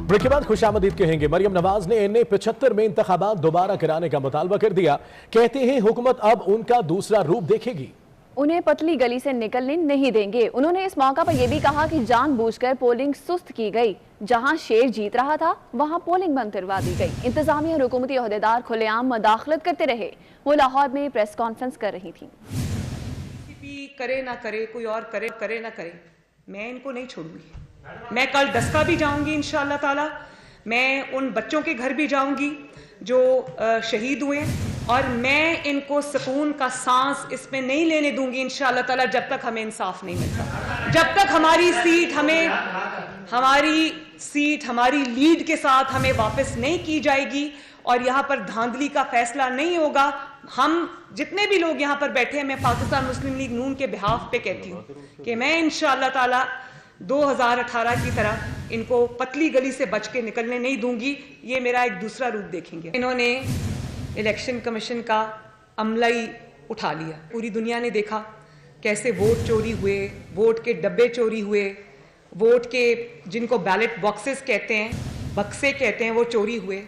Break के बाद खुशामदीद कहेंगे। मरियम नवाज ने एनए 75 में इंतखाबात दोबारा कराने का मुतालबा कर दिया। कहते हैं हुकूमत अब उनका दूसरा रूप देखेगी, उन्हें पतली गली से निकलने नहीं देंगे। उन्होंने इस मौका पर यह भी कहा कि जानबूझकर पोलिंग सुस्त की गई। जहां शेर जीत रहा था वहां पोलिंग बंद करवा दी गई। इंतजामिया और हुकूमती ओहदेदार खुलेआम मदाखलत करते रहे। वो लाहौर में प्रेस कॉन्फ्रेंस कर रही थी। करे ना करे, कोई और करे ना करे, मैं इनको नहीं छोड़ूंगी। मैं कल दस्का भी जाऊंगी इंशाअल्लाह ताला। मैं उन बच्चों के घर भी जाऊंगी जो शहीद हुए, और मैं इनको सुकून का सांस इसमें नहीं लेने दूंगी इंशाअल्लाह ताला जब तक हमें इंसाफ नहीं मिलता, जब तक हमारी सीट हमारी लीड के साथ हमें वापस नहीं की जाएगी और यहाँ पर धांधली का फैसला नहीं होगा। हम जितने भी लोग यहाँ पर बैठे हैं, मैं पाकिस्तान मुस्लिम लीग नून के बिहाफ पे कहती हूँ कि मैं इंशाअल्लाह ताला 2018 की तरह इनको पतली गली से बच के निकलने नहीं दूंगी। ये मेरा एक दूसरा रूप देखेंगे। इन्होंने इलेक्शन कमीशन का अमला ही उठा लिया। पूरी दुनिया ने देखा कैसे वोट चोरी हुए, वोट के डब्बे चोरी हुए, वोट के जिनको बैलेट बॉक्सेस कहते हैं, बक्से कहते हैं, वो चोरी हुए।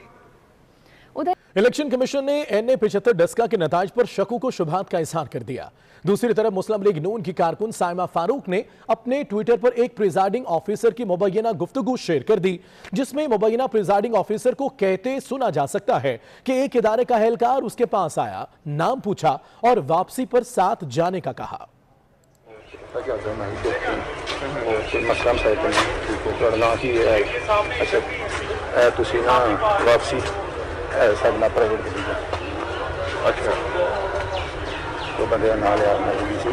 इलेक्शन कमीशन ने एनए 75 डस्का के नताज पर शकू को शुबहात का इजहार कर दिया। दूसरी तरफ मुस्लिम लीग नून की कारकुन साइमा फारूक ने अपने ट्विटर पर एक प्रिजाइडिंग ऑफिसर की मुबैना गुफ्तगू शेयर कर दी, जिसमें मुबैना प्रिजाइडिंग ऑफिसर को कहते सुना जा सकता है कि एक इदारे का एहलकार उसके पास आया, नाम पूछा और वापसी पर साथ जाने का कहा। अच्छा तो बंदे नाल यार मौजूद सी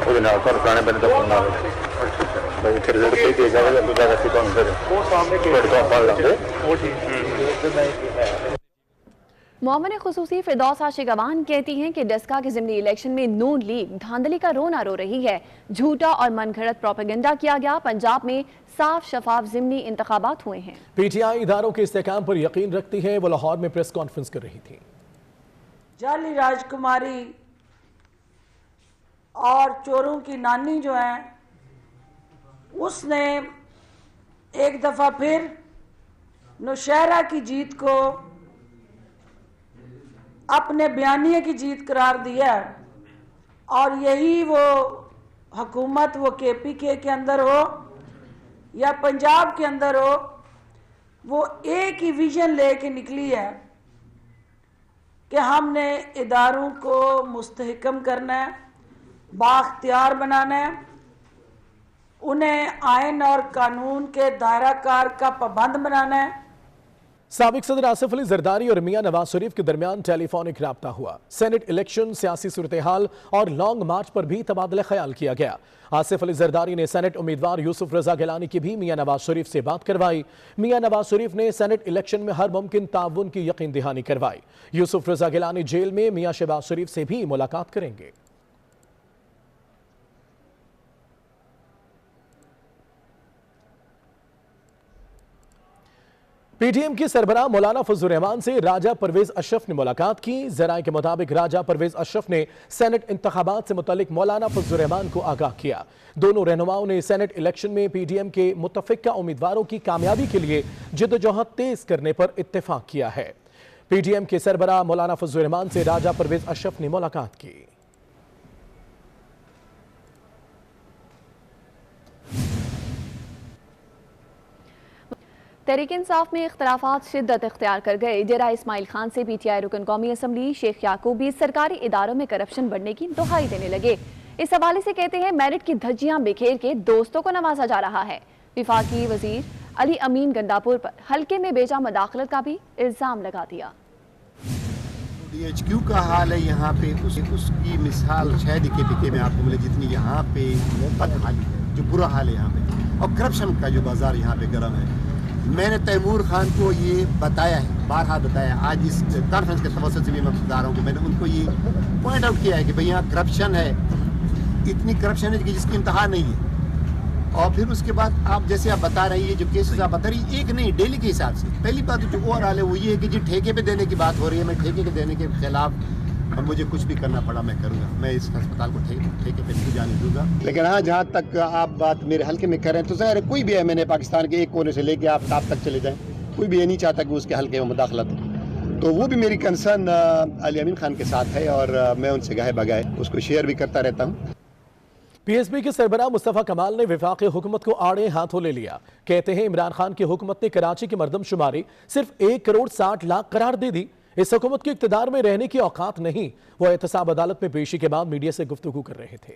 ਉਹਦੇ ਨਾਲ ਪਰ ਪੁਰਾਣੇ ਬੰਦੇ ਦਾ ਫੋਨ ਆ ਗਿਆ ਬਈ ਫਿਰ ਰਿਜ਼ਲਟ ਪੇ ਦੇ ਜਾਵੇਗਾ ਦੂਜਾ व्यक्ति ਤੁਹਾਨੂੰ ਫਿਰ ਉਹ ਸਾਹਮਣੇ ਤੁਹਾਡੇ ਤੋਂ ਪੜ ਲਾਂਗੇ ਉਹ ठीक। मोमिन खुसूसी फिरदौस आशिकवान कहती हैं कि डस्का के ज़िमनी इलेक्शन में नून लीग धांधली का रोना रो रही है। झूठा और मनगढ़ंत प्रोपेगेंडा किया गया। पंजाब में साफ शफाफ ज़िमनी इंतखाबात हुए हैं। पीटीआई इदारों के इस्तेकाम पर यकीन रखती है। वो लाहौर में प्रेस कॉन्फ्रेंस कर रही थी। जाली राजकुमारी और चोरों की नानी जो है, उसने एक दफा फिर नौशहरा की जीत को अपने बयानिए की जीत करार दिया। और यही वो हुकूमत, वो केपीके के अंदर हो या पंजाब के अंदर हो, वो एक ही विजन लेके निकली है कि हमने इदारों को मुस्तहकम करना है, बाख्तियार बनाना है, उन्हें आइन और कानून के दायरा कार का पाबंद बनाना है। साबिक सदर आसिफ अली जरदारी और मियां नवाज शरीफ के दरमियान टेलीफोनिक राब्ता हुआ। सेनेट इलेक्शन, सियासी सूरत हाल और लॉन्ग मार्च पर भी तबादला ख्याल किया गया। आसिफ अली जरदारी ने सेनेट उम्मीदवार यूसुफ रजा गिलानी की भी मियां नवाज शरीफ से बात करवाई। मियां नवाज शरीफ ने सेनेट इलेक्शन में हर मुमकिन ताउन की यकीन दहानी करवाई। यूसुफ रजा गिलानी जेल में मियां शहबाज शरीफ से भी मुलाकात करेंगे। पीटीएम की सरबराह मौलाना फजलुर रहमान से राजा परवेज अशरफ ने मुलाकात की। जराए के मुताबिक राजा परवेज अशरफ ने सेनेट इंतखाबात से मुतालिक मौलाना फजलुर रहमान को आगाह किया। दोनों रहनुमाओं ने सेनेट इलेक्शन में पीटीएम के मुतफिका उम्मीदवारों की कामयाबी के लिए जिद्दोजहद तेज करने पर इत्तेफाक किया है। पीटीएम के सरबराह मौलाना फजलुर रहमान से राजा परवेज अशरफ ने मुलाकात की। तहरीक इंसाफ में इख्तलाफात शिद्दत इख्तियार कर गए। डेरा इस्माइल खान से पीटीआई रुकन कौमी असम्बली शेख याकूब भी सरकारी इदारों में करप्शन बढ़ने की दुहाई देने लगे। इस हवाले से कहते हैं मेरिट की धज्जियां बिखेर के दोस्तों को नवाजा जा रहा है। विफाकी वजीर अली अमीन गंडापुर पर हल्के में बेजा मदाखलत का भी इल्जाम लगा दिया। DHQ का हाल है यहाँ पे, उसकी मिसाल शायद के में आपको मिले जितनी यहाँ पे बदहाली है, जो बुरा हाल है यहाँ पे, और करप्शन का जो बाजार यहाँ पे गर्म है। मैंने तैमूर खान को ये बताया है, बारहा बताया, आज इस कॉन्फ्रेंस के तवज्जुह से भी मैं बता रहा हूँ कि मैंने उनको ये पॉइंट आउट किया है कि भाई यहाँ करप्शन है, इतनी करप्शन है कि जिसकी इंतहा नहीं है। और फिर उसके बाद आप जैसे आप बता रही है, जो केसेस आप बता रही एक नहीं, डेली के हिसाब से। पहली बात जो ओवरऑल है वो ये है कि जी ठेके पे देने की बात हो रही है, मैं ठेके के देने के खिलाफ और मुझे कुछ भी करना पड़ा मैं करूँगा, मैं इस अस्पताल को ठेके पे नहीं जाने दूंगा। लेकिन हाँ, जहाँ तक आप बात मेरे हल्के में कर रहे हैं तो ज़ाहिर है कोई भी है, मैंने पाकिस्तान के एक कोने से लेके आप टॉप तक चले जाएँ, कोई भी ये नहीं चाहता कि उसके हल्के में मुदाखलत हो। तो वो भी मेरी कंसर्न अली अमीन खान के साथ है और मैं उनसे गाहे बगाए उसको शेयर भी करता रहता हूँ। पीएसपी के सरबराह मुस्तफा कमाल ने वफाकी हुकूमत को आड़े हाथों ले लिया। कहते हैं इमरान खान की हुकूमत ने कराची की मरदमशुमारी सिर्फ 1 करोड़ 60 लाख करार दे दी। इस हुकूमत के इक्तदार में रहने की औकात नहीं। वो एहतसाब अदालत में पेशी के बाद मीडिया से गुफ्तगू कर रहे थे।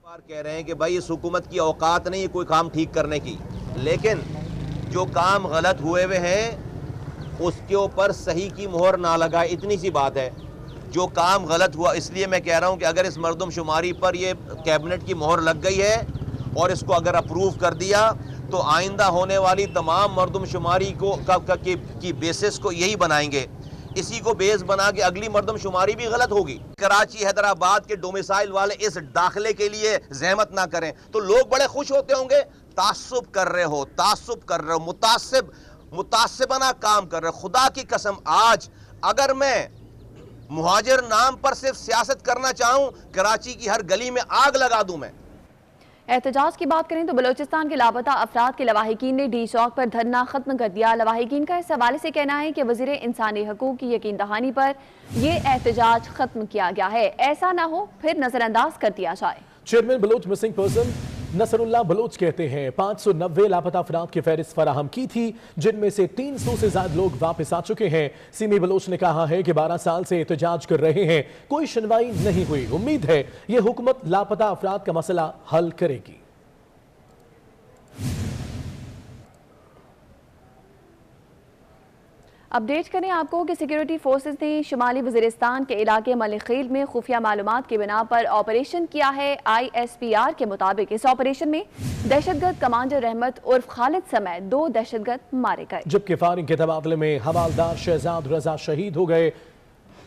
कह रहे हैं कि भाई इस हुकूमत की औकात नहीं है कोई काम ठीक करने की, लेकिन जो काम गलत हुए हुए हैं उसके ऊपर सही की मोहर ना लगाए, इतनी सी बात है। जो काम गलत हुआ, इसलिए मैं कह रहा हूं कि अगर इस मरदमशुमारी पर ये कैबिनेट की मोहर लग गई है और इसको अगर अप्रूव कर दिया तो आइंदा होने वाली तमाम मरदमशुमारी को की बेसिस को यही बनाएंगे, इसी को बेस बना के अगली मरदमशुमारी भी गलत होगी। कराची हैदराबाद के डोमिसाइल वाले इस दाखिले के लिए जहमत ना करें तो लोग बड़े खुश होते होंगे। तासुब कर रहे हो, मुतासिबाना काम कर रहे हो। खुदा की कसम, आज अगर मैं मुहाजिर नाम पर सिर्फ सियासत करना चाहूं, कराची की हर गली में आग लगा दूं मैं। एहतजाज की बात करें तो बलोचिस्तान के लापता अफराद के लवाहिकीन ने डी चौक पर धरना खत्म कर दिया। लवाहिकीन का इस हवाले से कहना है कि वज़ीर इंसानी हकूक़ की यकीन दहानी पर यह एहतजाज खत्म किया गया है, ऐसा ना हो फिर नजरअंदाज कर दिया जाए। Chairman Baloch missing person Nasrullah Baloch कहते हैं 590 लापता अफराद की फहरिस्त फराहम की थी, जिनमें से 300 से ज्यादा लोग वापस आ चुके हैं। सीमी बलोच ने कहा है कि 12 साल से एहतजाज कर रहे हैं, कोई सुनवाई नहीं हुई। उम्मीद है यह हुकूमत लापता अफराद का मसला हल करेगी। अपडेट करें आपको कि सिक्योरिटी फोर्सेस ने शुमाली वज़ीरिस्तान के इलाके मलिखील में खुफिया मालूमात की बिना पर ऑपरेशन किया है। ISPR के मुताबिक इस ऑपरेशन में दहशतगर्द कमांडर रहमत उर्फ खालिद समेत 2 दहशतगर्द मारे गए, जबकि फायरिंग के तबादले में हवालदार शहजाद रजा शहीद हो गए।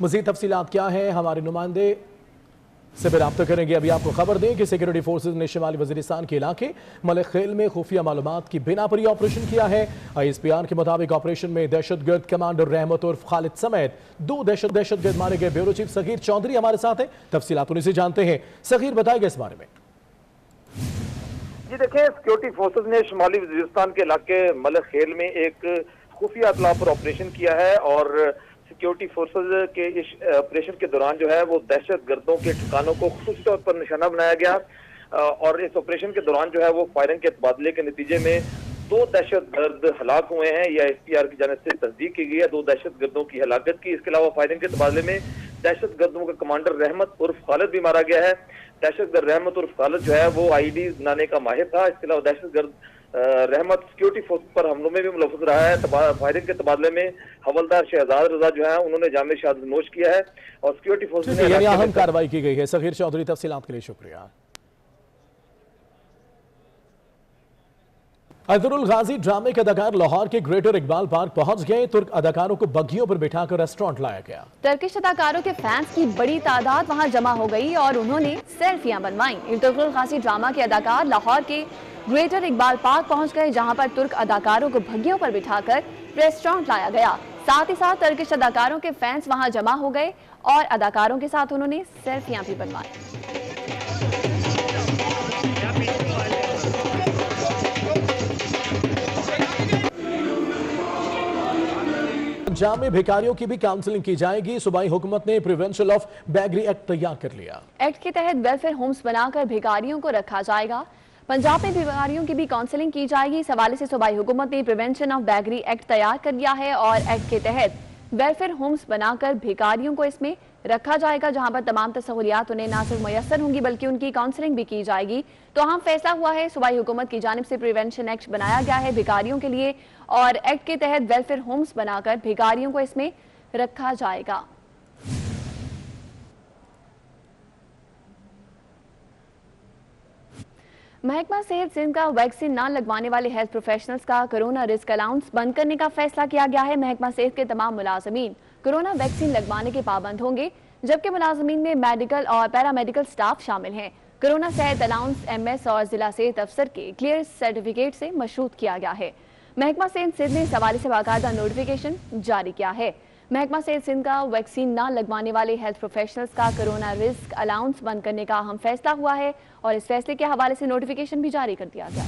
मजीद तफसीलात क्या है, हमारे नुमाइंदे से भी राब्ता करेंगे। अभी आपको खबर दें कि सिक्योरिटी फोर्सेज ने शुमाली वज़ीरिस्तान के इलाके मलिखील में खुफिया मालूमात की बिना पर यह ऑपरेशन किया है। ISPR के मुताबिक ऑपरेशन में दहशतगर्द कमांडर रहमत उर्फ खालिद समेत 2 दहशतगर्द मारे गए। ब्यूरो चीफ सगीर चौधरी हमारे साथ हैं, तफसीलात उन्हीं से जानते हैं। सगीर, बताएगा इस बारे में। जी देखिए, सिक्योरिटी फोर्सेज ने शुमाली वज़ीरिस्तान के इलाके मलिखील में एक खुफिया इत्तला पर ऑपरेशन किया है और सिक्योरिटी फोर्सेज के इस ऑपरेशन के दौरान जो है वो दहशतगर्दों के ठिकानों को खुसूसी तौर पर निशाना बनाया गया और इस ऑपरेशन के दौरान जो है वो फायरिंग के तबादले के नतीजे में 2 दहशतगर्द हलाक हुए हैं। यह ISPR की जानिब से तस्दीक की गई है 2 दहशतगर्दों की हलाकत की। इसके अलावा फायरिंग के तबादले में दहशतगर्दों का कमांडर रहमत उर्फ खालिद भी मारा गया है। दहशतगर्द रहमत उर्फ खालिद जो है वो IED बनाने का माहिर था। इसके अलावा दहशतगर्द रहमत सिक्योरिटी फोर्स पर हमलों में भी मुलव्वस रहा है। फायरिंग के तबादले में हवलदार शहजाद रजा जो है उन्होंने जामे शहादत नोश किया है और सिक्योरिटी फोर्स ने अहम कार्रवाई की गई है। सगीर चौधरी, तफसीलात के लिए शुक्रिया। अजहरुल गाजी ड्रामे के अदाकार लाहौर के ग्रेटर इकबाल पार्क पहुंच गए। तुर्क अदाकारों को बग्गियों पर बिठाकर रेस्टोरेंट लाया गया। टर्किश अदाकारों के फैंस की बड़ी तादाद वहां जमा हो गई और उन्होंने सेल्फियां बनवाई। अजहरुल गाजी ड्रामा के अदाकार लाहौर के ग्रेटर इकबाल पार्क पहुंच गए, जहां पर तुर्क अदाकारों को बग्गियों पर बिठाकर रेस्टोरेंट लाया गया। साथ ही साथ टर्किश अदाकारों के फैंस वहां जमा हो गए और अदाकारों के साथ उन्होंने सेल्फियां भी बनवाई। पंजाब में भिखारियों की भी काउंसलिंग की जाएगी। सूबाई हुकूमत ने प्रिवेंशन ऑफ बैगरी एक्ट तैयार कर लिया। एक्ट के तहत वेलफेयर होम्स बनाकर भिखारियों को रखा जाएगा। पंजाब में भिखारियों की भी काउंसलिंग की जाएगी। इस हवाले से सूबाई हुकूमत ने प्रिवेंशन ऑफ बैगरी एक्ट तैयार कर लिया है और एक्ट के तहत वेलफेयर होम्स बनाकर भिखारियों को इसमें रखा जाएगा, जहां पर तमाम सहूलियात उन्हें न सिर्फ मैसर होंगी बल्कि उनकी काउंसलिंग भी की जाएगी। तो अहम फैसला हुआ है, सूबाई हुकूमत की जानिब से प्रिवेंशन एक्ट बनाया गया है भिखारियों के लिए और एक्ट के तहत वेलफेयर होम्स बनाकर भिखारियों को इसमें रखा जाएगा। महकमा सेहत सिंध का वैक्सीन न लगवाने वाले हेल्थ प्रोफेशनल्स का कोरोना रिस्क अलाउंस बंद करने का फैसला किया गया है। महकमा सेहत के तमाम मुलाजमीन कोरोना वैक्सीन लगवाने के पाबंद होंगे, जबकि मुलाजमीन में मेडिकल और पैरामेडिकल स्टाफ शामिल हैं। कोरोना सेहत अलाउंस MS और जिला सेहत अफसर के क्लियर सर्टिफिकेट से मशरूत किया गया है। महकमा सेहत सिंध ने इस हवाले से बाकायदा नोटिफिकेशन जारी किया है। महकमा सेहत सिंध का वैक्सीन न लगवाने वाले हेल्थ प्रोफेशनल्स का कोरोना रिस्क अलाउंस बंद करने का अहम फैसला हुआ है और इस फैसले के हवाले से नोटिफिकेशन भी जारी कर दिया गया।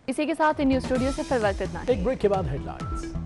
इसी के साथ न्यूज स्टूडियो से फिर वक्त इतना। एक ब्रेक के बाद हेडलाइंस।